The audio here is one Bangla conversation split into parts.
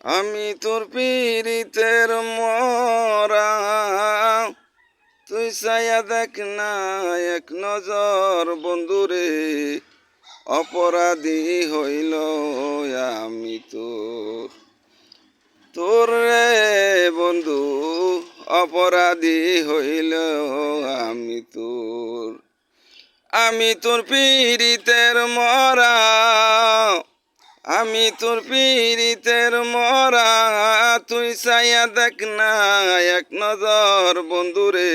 আমি তোর পীড়িতের মরা, তুই চাইয়া দেখ না এক নজর বন্ধুরে। অপরাধী হইল আমি তোর, তোর রে বন্ধু, অপরাধী হইল আমি তোর। আমি তোর পীড়িতের মরা, আমি তোর পীড়িতের মরা, তুই চাইয়া দেখ না এক নজর বন্ধুরে।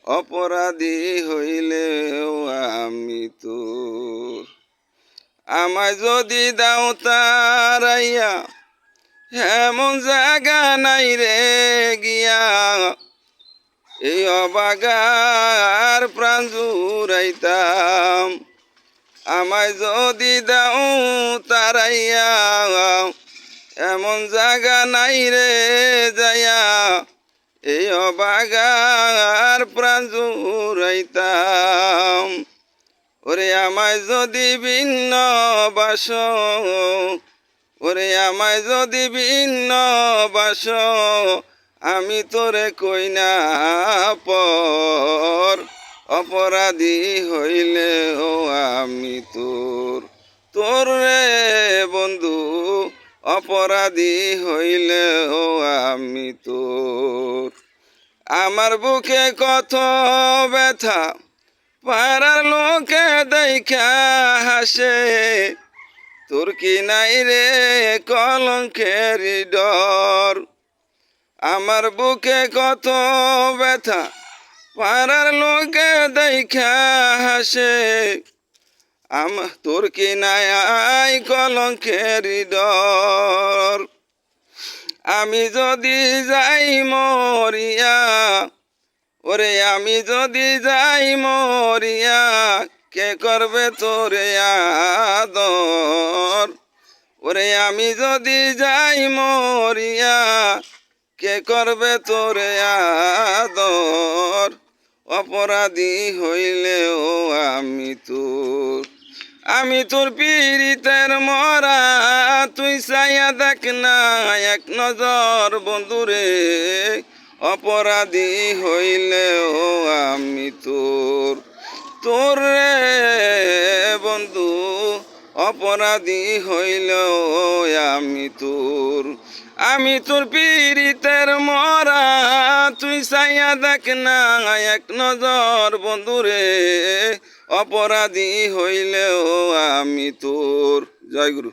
অপরাধী হইলেও আমি তোর। আমায় যদি দাও তারাইয়া, এমন জায়গা নাই রে গিয়া, এই অবাগার প্রাণ জুড়াইতাম। আমায় যদি দাও তারাইয়া, এমন জায়গা নাই রে যাইয়া, এই অবাগার প্রাণ জুড়াইতাম। ওরে আমায় যদি ভিন্ন বাস, ওরে আমায় যদি ভিন্ন বাস, আমি তোরে কই না পর। অপরাধী হইলেও আমি তোর, তোর রে বন্ধু, অপরাধী হইলেও আমি তোর। আমার বুকে কত ব্যথা, পাড়ার লোকে দেখা হাসে, তোর কি নাই রে কলঙ্কের ডর। আমার বুকে কত ব্যথা, পাড়ার লোকে দেখা হাসে, তোর কি নাই কলঙ্কের ডর। আমি যদি যাই মরিয়া, ওরে আমি যদি যাই মরিয়া, কে করবে তোরে আদর। ওরে আমি যদি যাই মরিয়া, কে করবে তোরে আদর। অপরাধী হইলেও আমি তোর, আমি তোর পীড়িতের মরা, তুই চাইয়া দেখ না এক নজর বন্ধুরে। অপরাধী হইলেও আমি তোর, তোর রে বন্ধু, অপরাধী হইলেও আমি তোর। আমি তোর পীড়িতের মরা, তুই চাইয়া দেখ না এক নজর বন্ধুরে। অপরাধী হইলেও আমি তোর। জয় গুরু।